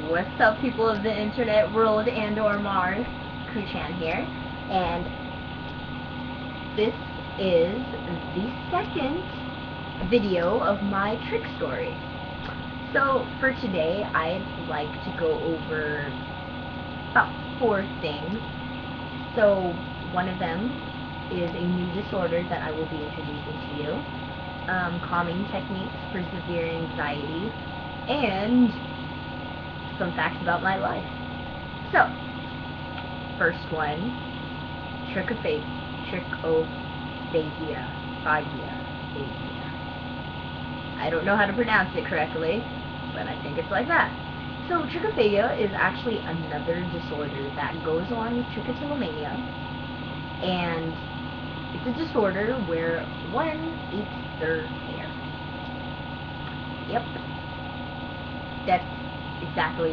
What's up, people of the internet world and or Mars? Kuchan here, and this is the second video of my trick story. So for today, I'd like to go over about 4 things. So one of them is a new disorder that I will be introducing to you, calming techniques for severe anxiety, and some facts about my life. So, first one, Trichophagia. I don't know how to pronounce it correctly, but I think it's like that. So, trichophagia is actually another disorder that goes along with trichotillomania, and it's a disorder where one eats their hair. Yep. That's exactly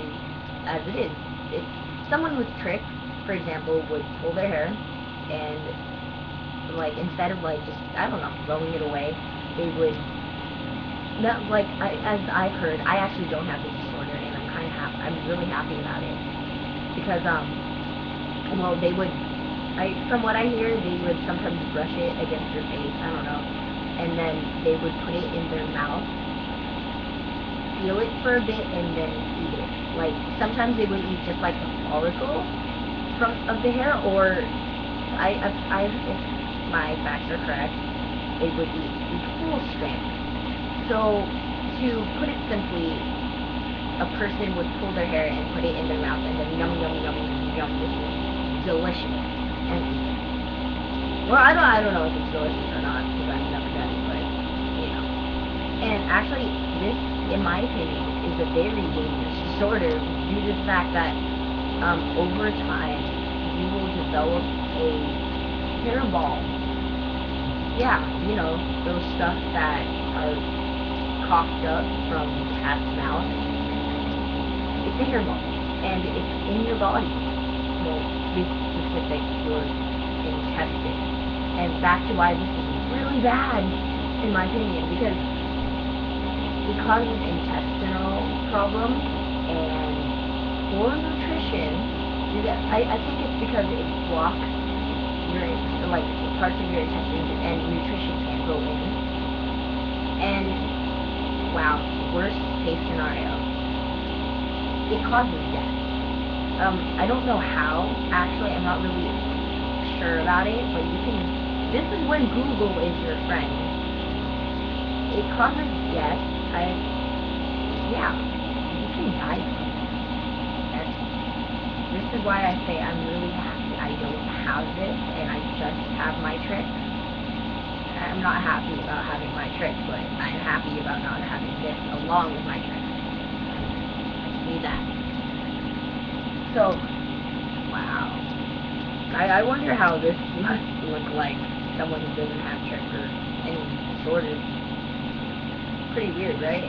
as it is. If someone with trich, for example, would pull their hair and, like, instead of, like, just, I don't know, throwing it away, they would, not, like, as I've heard, I actually don't have this disorder, and I'm kind of happy, I'm really happy about it, because, well, they would, from what I hear, they would sometimes brush it against their face, I don't know, and then they would put it in their mouth, feel it for a bit, and then eat it. Like, sometimes they would eat just like the follicle of the hair, or if my facts are correct, they would eat the full strand. So, to put it simply, a person would pull their hair and put it in their mouth, and then yum yum yum yum, this is delicious. And well, I don't know if it's delicious or not, because I've never done it, but you know. And actually, this, in my opinion, is a very dangerous disorder due to the fact that over time you will develop a hairball. Yeah, you know, those stuff that are coughed up from cat's mouth. It's a hairball, and it's in your body. Well, to be specific, your intestine. And back to why this is really bad, in my opinion, because it causes intestinal problems and poor nutrition. I think it's because it blocks your, like, parts of your intestines, and nutrition can't go in. And wow, worst case scenario, it causes death. I don't know how, actually, I'm not really sure about it, but you can, this is when Google is your friend. It causes death. Yeah, you can die from it. This is why I say I'm really happy I don't have this, and I just have my trick. I'm not happy about having my trick, but I'm happy about not having this along with my trick. I see that. So, wow. I wonder how this must look like someone who doesn't have trick or any disorders. Pretty weird, right?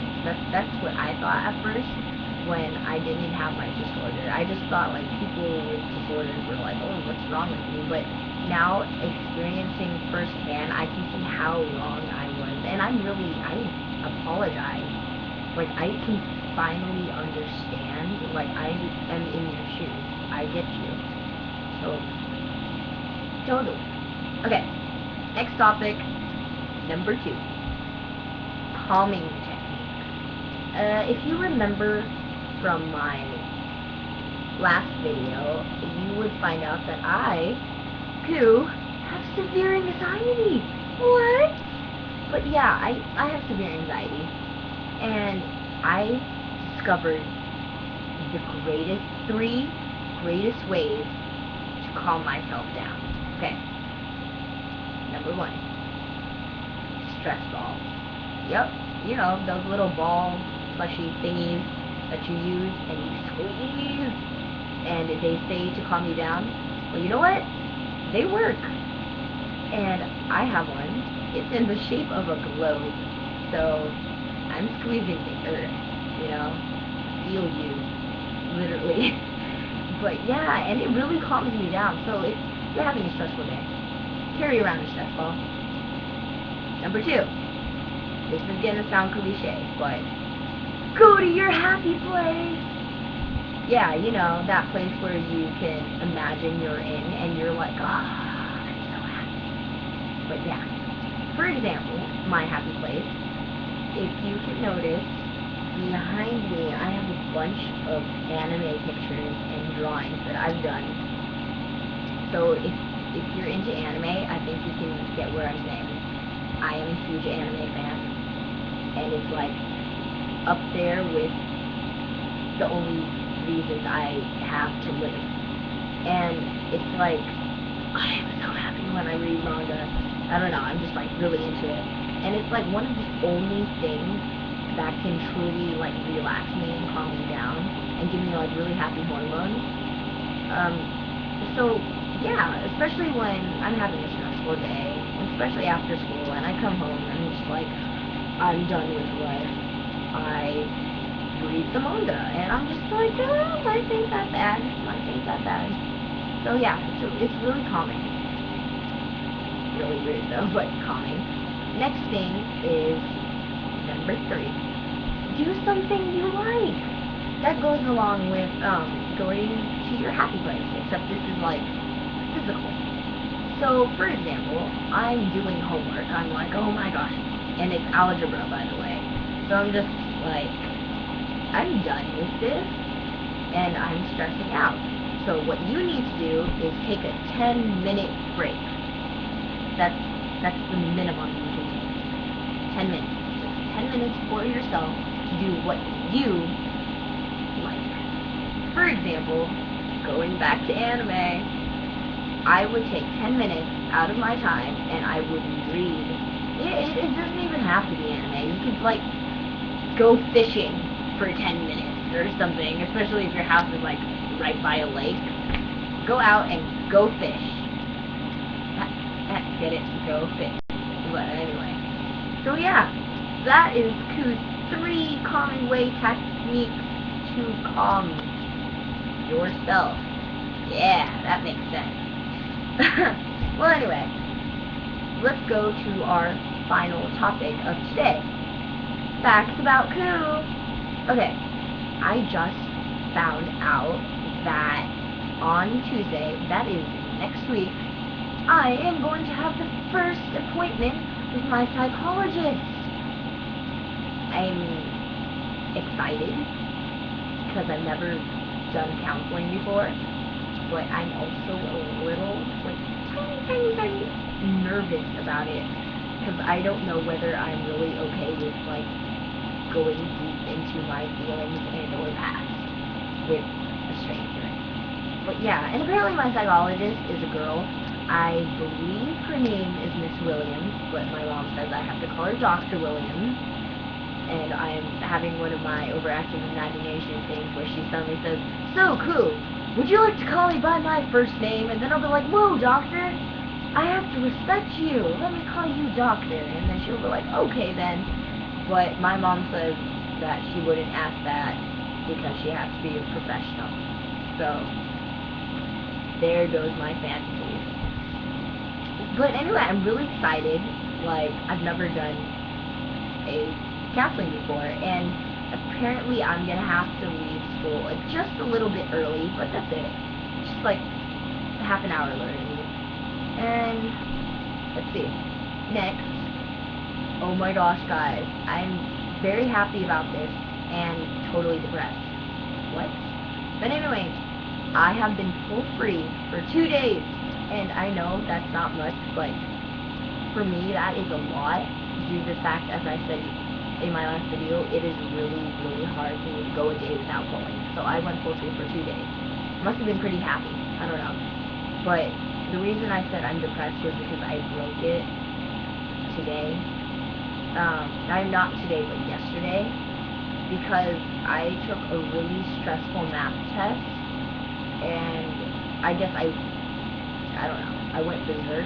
That's what I thought at first when I didn't have my disorder. I just thought, like, people with disorders were like, oh, what's wrong with you? But now, experiencing firsthand, I can see how wrong I was, and I apologize. Like, I can finally understand, like, I am in your shoes. I get you. So, totally. Okay, next topic, number 2. Calming techniques. If you remember from my last video, you would find out that I, too, have severe anxiety. What? But yeah, I have severe anxiety, and I discovered the 3 greatest ways to calm myself down. Okay. Number 1, stress balls. Yep, you know, those little ball plushy thingies that you use and you squeeze, and they say to calm you down. Well, you know what? They work. And I have one. It's in the shape of a globe. So I'm squeezing the earth, you know, feel you, literally. But yeah, and it really calms me down. So if you're having a stressful day, carry around a stress ball. Number 2. This is gonna sound cliche, but go to your happy place. Yeah, you know, that place where you can imagine you're in and you're like, oh, I'm so happy. But yeah, for example, my happy place, if you can notice, behind me I have a bunch of anime pictures and drawings that I've done. So if you're into anime, I think you can get where I'm saying. I am a huge anime fan, and it's like up there with the only reasons I have to live. And it's like, I am so happy when I read manga. I don't know, I'm just like really into it. And it's like one of the only things that can truly like relax me and calm me down and give me like really happy hormones. So yeah, especially when I'm having a stressful day, and especially after school, and I come home and I'm just like, I'm done with life. I read the manga, and I'm just like, oh, life ain't that bad. Life ain't that bad. So yeah, it's really calming. Really weird though, but calming. Next thing is number 3. Do something you like. That goes along with going to your happy place, except this is like physical. So, for example, I'm doing homework. I'm like, oh my gosh, and it's algebra, by the way. So I'm just like, I'm done with this, and I'm stressing out. So what you need to do is take a 10-minute break. That's the minimum you can take. 10 minutes. Just 10 minutes for yourself to do what you like. For example, going back to anime, I would take 10 minutes out of my time and I would read. It doesn't even have to be anime. You could like go fishing for 10 minutes or something, especially if your house is like right by a lake. Go out and go fish. Get it? Go fish. But anyway. So yeah, that is Ku's 3 calming way techniques to calm yourself. Yeah, that makes sense. Well anyway, let's go to our final topic of today. Facts about Ku. Okay, I just found out that on Tuesday, that is next week, I am going to have the first appointment with my psychologist. I'm excited because I've never done counseling before, but I'm also a little, like, tiny nervous about it because I don't know whether I'm really okay with, like, going deep into my feelings and or past with a stranger. But yeah, and apparently my psychologist is a girl. I believe her name is Miss Williams, but my mom says I have to call her Dr. Williams. And I'm having one of my overactive imagination things where she suddenly says, "So, Ku, would you like to call me by my first name?" And then I'll be like, "Whoa, doctor, I have to respect you. Let me call you doctor." And then she'll be like, "Okay then." But my mom says that she wouldn't ask that because she has to be a professional. So, there goes my fantasies. But anyway, I'm really excited. Like, I've never done a counseling before, and apparently I'm gonna have to leave school like just a little bit early, but that's it. Just like half an hour early. And let's see. Next. Oh my gosh, guys. I'm very happy about this and totally depressed. What? But anyway, I have been full free for 2 days. And I know that's not much, but for me that is a lot due to the fact, as I said in my last video, it is really hard for me to go a day without bowling. So I went full free for 2 days. Must have been pretty happy. I don't know. But the reason I said I'm depressed was because I broke it today. Not today, but yesterday. Because I took a really stressful math test. And I guess I don't know, I went berserk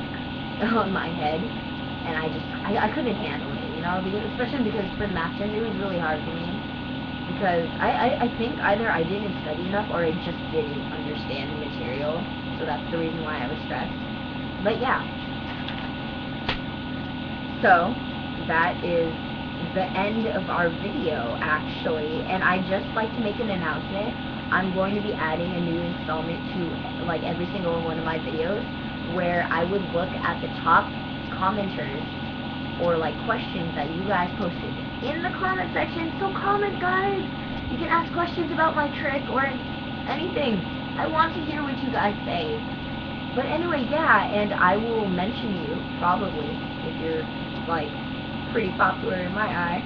on my head, and I couldn't handle it, you know, because, especially because for the math test, it was really hard for me, because I think either I didn't study enough, or I just didn't understand the material, so that's the reason why I was stressed. But yeah, so that is the end of our video, actually, and I'd just like to make an announcement. I'm going to be adding a new installment to like every single one of my videos, where I would look at the top commenters or like questions that you guys posted in the comment section. So comment, guys. You can ask questions about my trick or anything. I want to hear what you guys say. But anyway, yeah, and I will mention you, probably, if you're, like, pretty popular in my eye,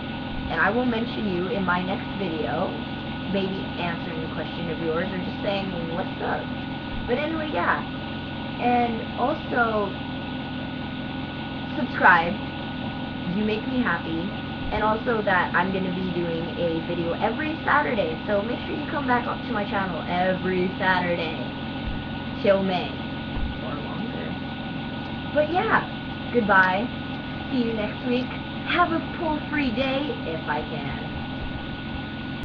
and I will mention you in my next video, maybe answering a question of yours, or just saying, what's up? But anyway, yeah, and also, subscribe. You make me happy. And also that I'm going to be doing a video every Saturday, so make sure you come back up to my channel every Saturday till May, or longer. But yeah, goodbye, see you next week, have a pull-free day if I can.